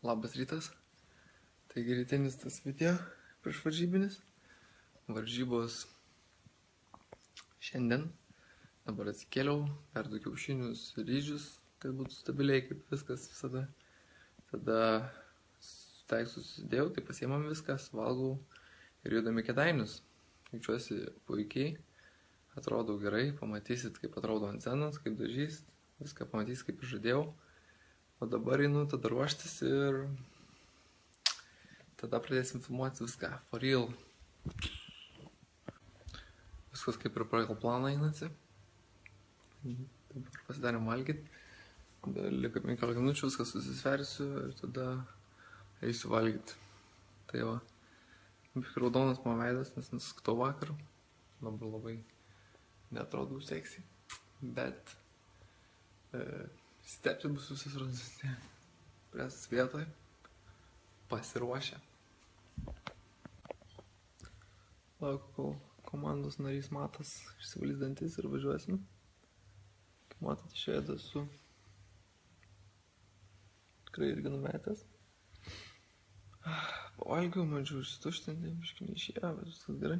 Labas rytas. Taigi rytinis tas video prieš varžybinis. Varžybos šiandien. Dabar atsikėliau, perdu kiaušinius ir ryžius, kad būtų stabiliai kaip viskas visada. Tada staigsų susidėjau, tai pasiemam viskas, valgau ir judam į Kėdainius. Jaučiuosi puikiai, atrodau gerai, pamatysit kaip atrodo ant scenos, kaip dažys, viską pamatysit kaip žadėjau. O dabar einu tada ruoštis ir tada pradėsim filmuoti viską, for real. Viskas kaip ir pagal planą einasi. Dabar pasidarėm valgyti. Liko 15 minučių, viską susisversiu ir tada eisiu valgyti. Tai va, raudonas mano veidas, nes nusiskutau vakar. Dabar labai neatrodau seksy, bet stepsi bus visas rodas, presas vietoje, pasiruošę. Laukiu, kol komandos narys Matas išsivalys dantis ir važiuosim. Kaip matote, šioje esu tikrai irgi numetęs. Pavalgiau, mandžiau išsituštinti, biškai neišėjo, bet viskas gerai.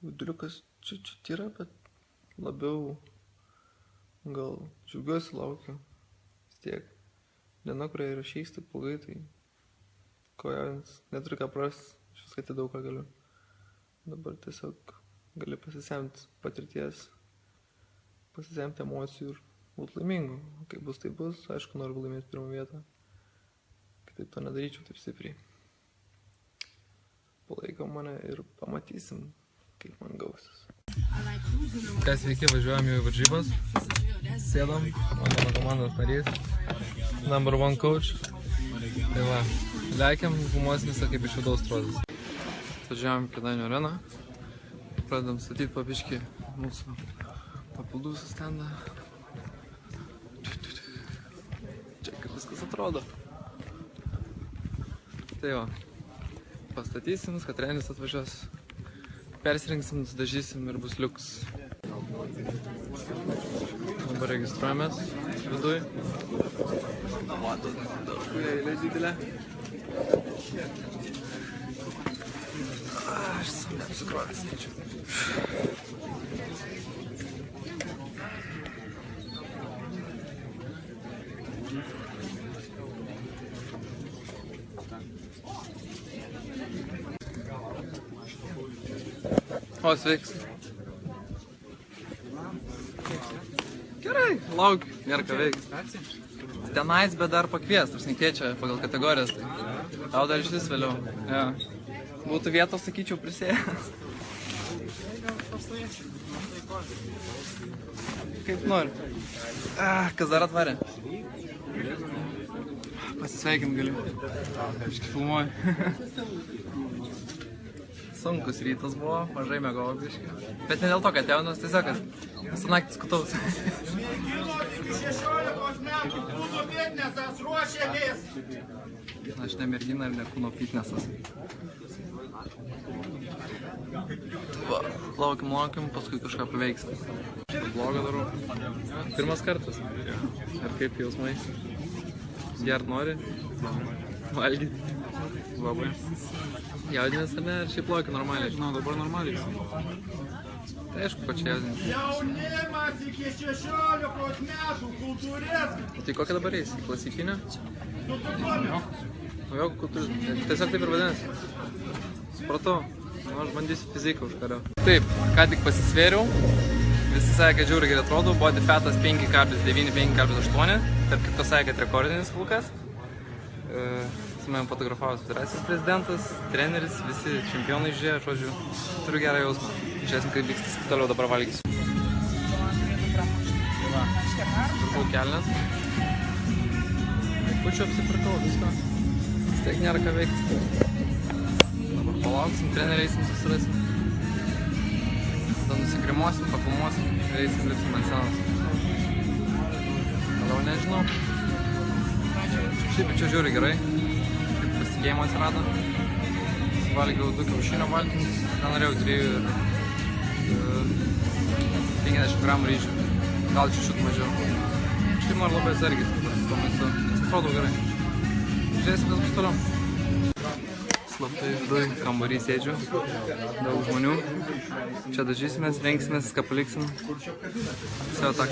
Viduliukas čiut yra, bet labiau gal džiaugiuosi, laukiu. Vis tiek. Diena, kurioje įrašys taip ilgai, tai kojaujant neturiu ką prasti, aš viską atidau, ką galiu. Dabar tiesiog gali pasisemti patirties, pasisemti emocijų ir būti laimingu. Kaip bus, tai bus. Aišku, noriu laimėti pirmą vietą. Kitaip to nedaryčiau taip stipriai. Palaikom mane ir pamatysim, kaip man gausis. Kas sveiki, važiuojam jau į varžybas. Sėdam, mano komandos narys, number one coach. Tai va, lekiam, filmuosim visą kaip iš vidaus atrodys. Važiuojam į Kėdainių areną, pradedam statyti pabiškį mūsų papildų stendą. Čia kaip viskas atrodo. Tai va, pastatysim, kad treneris atvažiuos, persirinksim, nusidažysim ir bus liuks. Dabar registruojamės viduj. Matot, kurie eilė didelė. Aš savo neapsikrovęs skaičiu. O, sveiks. Gerai, laukiu, nėra ką veiks. Tenais, bet dar pakvies, aš nekeičia pagal kategorijas. Tau dar išvis vėliau. Ja. Būtų vietos, sakyčiau, prisėjęs. Kaip nori. Kas dar atvarė? Pasisveikint galiu. Iškai filmuoju. Sunkus rytas buvo, mažai mėgau biškai. Bet ne dėl to, kad jaunas, tiesiog, kad visą naktį skutaus. 16 metų kūno fitnesas ruošiamės. Aš ne mergina ir ne kūno fitnesas. Va, laukim, paskui kažką paveiksim. Blogą darau. Pirmas kartas. Ir kaip jausmai? Gert nori? Valgyti? Labai. Jaudinės ar ne? Ar šiaip laukia normaliai? Na, dabar normaliai. Tai aišku, ko čia jaudinės. Jaunimas iki 16 metų kultūrės. Tai kokią dabar eisi? Klasikinę? Jo, kultūrės. Tiesiog taip ir vadinasi. Supratau. Nu, aš bandysiu fiziką užkariau. Taip, ką tik pasisvėriau. Visi sakė, kad žiūri gerai atrodo. Body fatas 5,9, 5,8. Tarp kitko sakė, kad rekordinis kūkas. Su manim fotografavo federacijos prezidentas, treneris, visi čempionai žiūrėjo, žodžiu, turiu gerą jausmą. Žiūrėsim, kaip vykstas, toliau dabar valgysiu. Pirkau kelnes. Kučiu apsipirkau, visko. Vis tiek nėra ką veikti. Dabar palauksim, treneriai eisim, susirasim. Tada nusigrimuosim, papilmuosim ir eisim, lipsim ant scenos. Toliau nežinau. Šiaip čia žiūri gerai. Pasitikėjimo atsirado. Valgiau 2 kiaušinio baltymus, nenorėjau 3 ir 50 gramų ryžių. Gal čiut mažiau. Šiaip noriu labai atsargiai su tuo maistu. Atrodo gerai. žiūrėsim, kas bus toliau. Slaptai viduj kambarį sėdžiu, daug žmonių. Čia dažysimės, rengsimės, ką paliksim. Visio tak.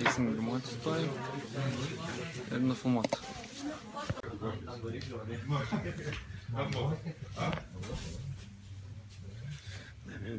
Eisim grimuotis toj ir nufilmuot.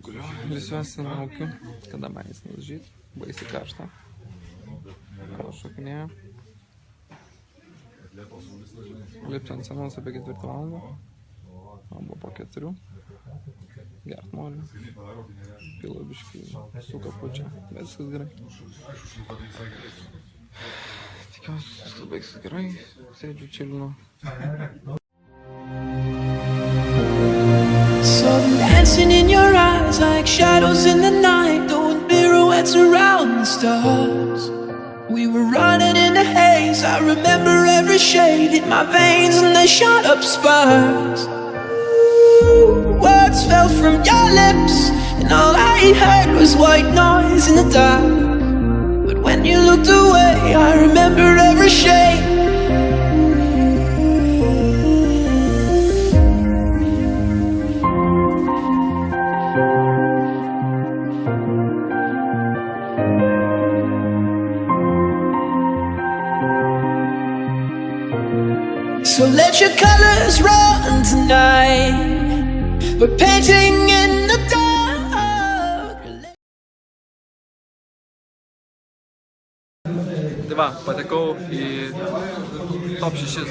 Guliu, visuosi laukiu, kada manęs nudažyt, baisiai karšta. Šokinėja. Lipti ant scenos apie 4 valandą, arba po 4. Gert noriu, pilu biškį su kapučia, bet viskas gerai. Tikiuosi, viskas baigsis gerai, sėdžiu čilinu. Dancing in your eyes like shadows in the night, doing pirouettes around the stars. We were running in the haze, I remember every shade hit my veins and they shot up sparks. Words fell from your lips and all I heard was white noise in the dark. But when you looked away, I remember every shade. So let your colors run tonight. We're painting in the dark. Tai va, patekau į top 6,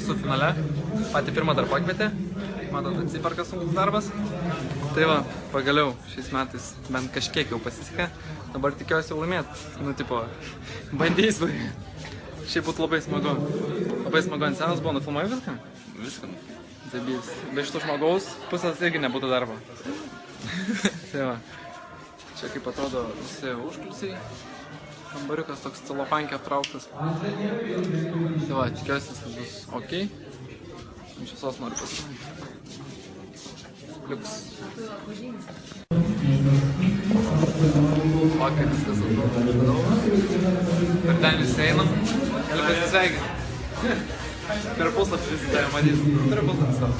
esu finale. Patį pirmą dar pakvietė. Matot, atsiperka sunkus darbas. Tai va, pagaliau šiais metais bent kažkiek jau pasisekė. Dabar tikiuosi laimėti. Nu, tipo, bandysiu. Šiaip būtų labai smagu. Labai smagu ant scenos buvo, nufilmuoju viską? Viską. Zabys. Be šito žmogaus pusės irgi nebūtų darbo. Tai va. Čia kaip atrodo visi užkulisiai. Kambariukas toks celofankė aptrauktas. Tai va, tikiuosi, kad bus ok. Ant šviesos noriu pasirodyti. Liuks. Vakar viskas atrodo. Per ten visi einam. Gali pasisveikinti. Per puslapį visi tave matys. Per puslapį savo.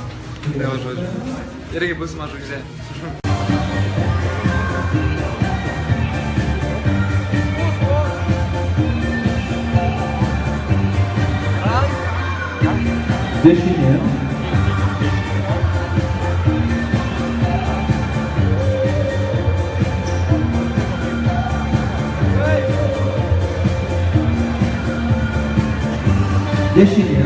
Tai va žodžiu. Irgi būsima žvaigždė. Dešinė. Dešinė.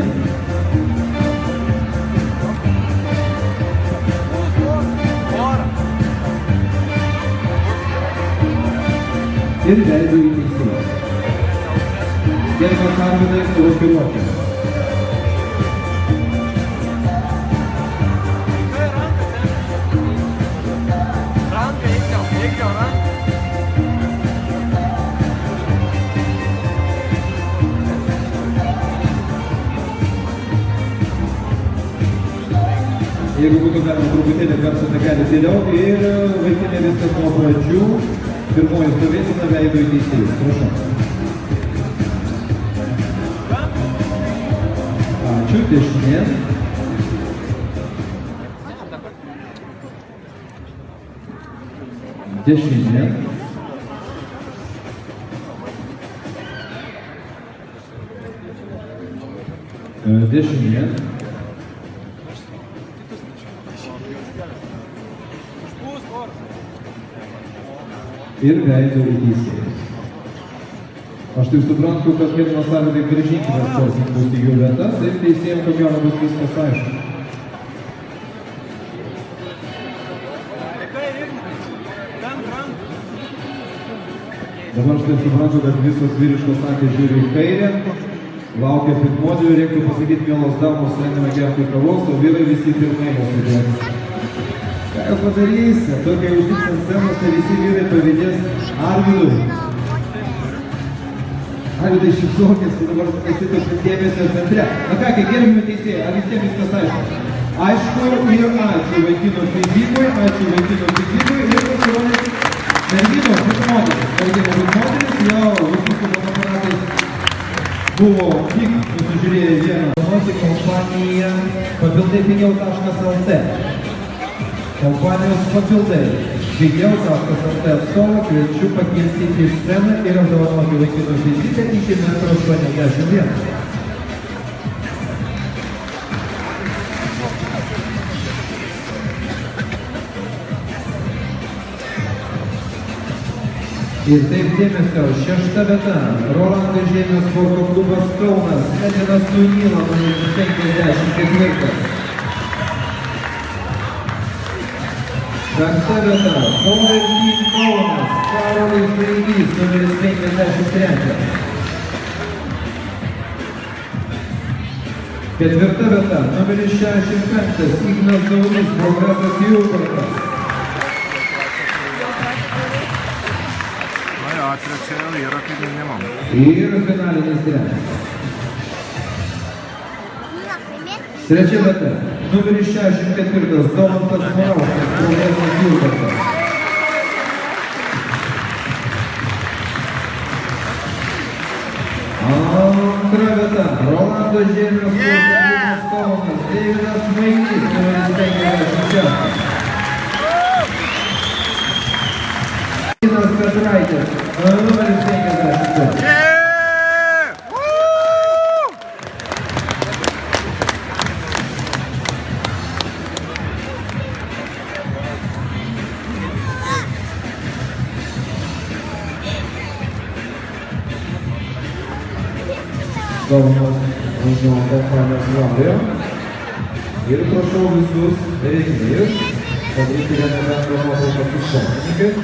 Ir veidu į teisėją. Gerbiamas Arvydai, rokiruokė. Jeigu būtų galima truputėlį garso takelį dėliau ir vaikinė viskas nuo pradžių. Pirmoji stovėsena veido į teisėjus. Prašau. Ačiū, dešinė. Dešinė. Dešinė. Ir veido į teisėjus. Aš taip suprantu, kad gerbiamas Arvydai grąžinkime sportininkus į jų vietas ir teisėjams ko gero bus viskas aišku. Dabar aš taip suprantu, kad visos vyriškos akys žiūri į kairę, laukia pitmodžių, reiktų pasakyti, mielos damos, einame gerti kavos, o vyrai visi pirmai mūsų dėmės. Ką jau padarysi? Tokia uždiks ant scenos, tai visi vyrai pavydės Arvydui. Arvydai šypsokis, tu dabar esi toks dėmesio centre. Na ką, kai gerbimi teisėjai, ar visiems viskas aišku? Aišku, ir ačiū vaikinų fizikui ir pasirodė merginos ir moteris. Merginos ir moteris jau visus fotoaparatais buvo tik nusižiūrėję vieną. Kompanija papildai.lt. Kompanijos papildai pigiau.lt atstovą kviečiu pakilti į sceną ir apdovanoti vaikinų fiziką iki 1,81 m. Ir taip dėmesio, 6. vieta, Rolandas Žemės sporto klubas Kaunas, Edinas Tunyla, 54. 5. vieta, Kaunas Team Kaunas, Karolis Daigys, numeris 53. 4. vieta, numeris 65, Ignas Daunys, Progresas Jurbarkas. Ir finalinis trečias. 3. vieta, numeris 64, Domantas Morauskas, Progresas Jurbarkas. 2. vieta, Rolando Žemės sporto klubas Kaunas, Deividas Maigys, numeris 56. Inas Petraitis, numeris 52. Dovanos važiuojam kompanijos Lavrio. Ir prašau visus rėmėjus padaryti vieną bendrą nuotrauką su sportininkais.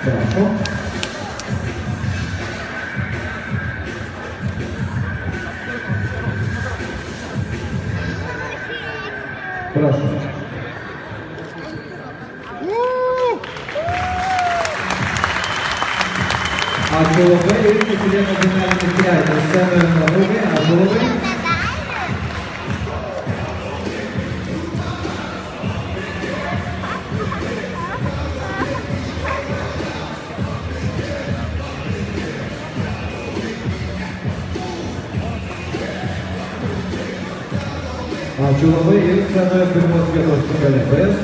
Prašau. Prašau. Ačiū labai ir pasilieka finalinis trečias. Scenoje nuotraukai. Ačiū labai. Ačiū labai ir scenoje pirmos vietos nugalėtojas.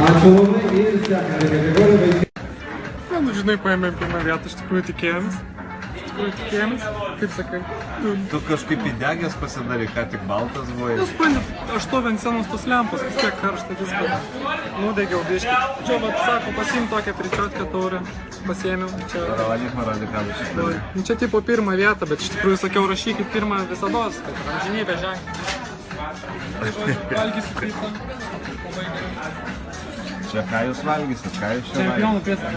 Ačiū labai ir sekanti kategorija vaikai. Nu, žinai, paėmėm pirmą vietą, iš tikrųjų tikėjomės. Kaip sakai. Tu kažkaip įdegęs pasidarai, ką tik baltas buvai. Nespandė, aš to ant senos tos lempos, vis tiek karšta viską. Nudegiau biškį. Čia, vat, sako, pasiim tokią pričiotkę taurę. Pasiėmiau. Parodyk, ką nusidarai. Čia tipo pirmą vietą, bet iš tikrųjų sakiau, rašykit pirmą visados. Amžinybė ženklį. Valgysiu pizzą. Čia ką jūs valgysit, ką jūs čia valgysit? Čempionų pizzą.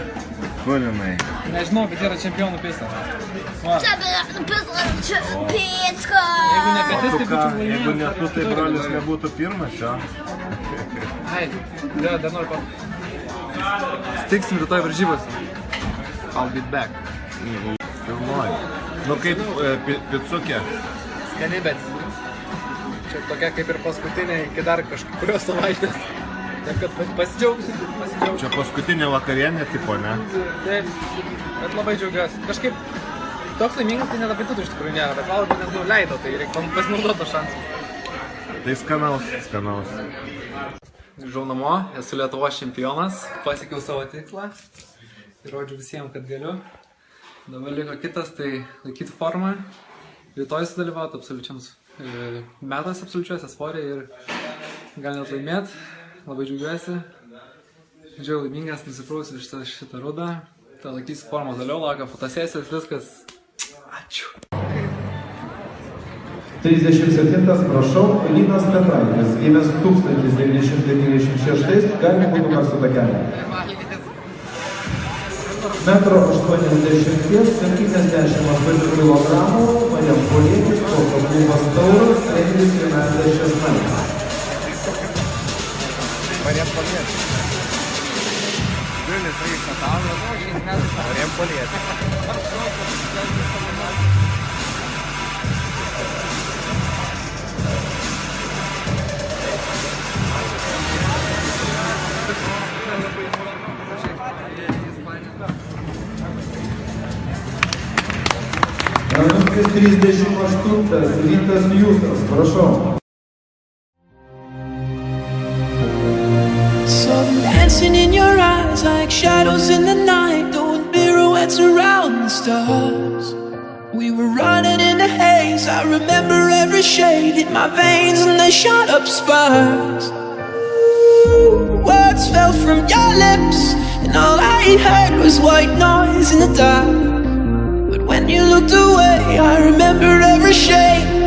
Kur jinai? Nežinau, bet yra čempionų pizza. Čempionų pizza! Jeigu ne pietis, tai būčiau laimėjęs. Jeigu ne tu, tai brolis nebūtų pirmas čia. Ai, dar noriu pat. Stiksim rytoj varžybose. I'll be back. Filmuoju. Nu kaip picukė? Skani, bet čia tokia kaip ir paskutinė iki dar kažkurios savaitės. Taip, kad pasidžiaugsiu. Čia paskutinė vakarienė tipo, ne? Taip, bet labai džiaugiuosi. Kažkaip toks laimingas, tai net apetitų iš tikrųjų nėra, bet valgo nes leido, tai reikia pasinaudoti to šansą. Tai skanaus. Grįžau namo, esu Lietuvos čempionas, pasiekiau savo tikslą. Įrodžiu visiems, kad galiu. Dabar liko kitas, tai laikyti formą. Rytoj sudalyvauti absoliučiams metas absoliučiuose svorį ir gal net laimėti. Labai džiaugiuosi. Džiaugiu laimingas, nusiprausiu šitą rudą. Tai laikysiu formą toliau, laukia fotosesijos, viskas. Ačiū. 37, prašau, Linas Petraitis, gimęs 1996, galima būtų garso takelį. 1,88 kg, Marijampolietis, sporto klubas Tauras, treneris Rinaldas Česnakas. Marijampolietis. Vilnius Reichas Tauras, o šiais metais Marijampolietis. Numeris 38, Rytas Justas, prašau. Saw them dancing in your eyes like shadows in the night, doing pirouettes around the stars. We were running in the haze, I remember every shade in my veins and they shot up sparks. Words fell from your lips and all I heard was white noise in the dark. But when you looked away, I remember every shade.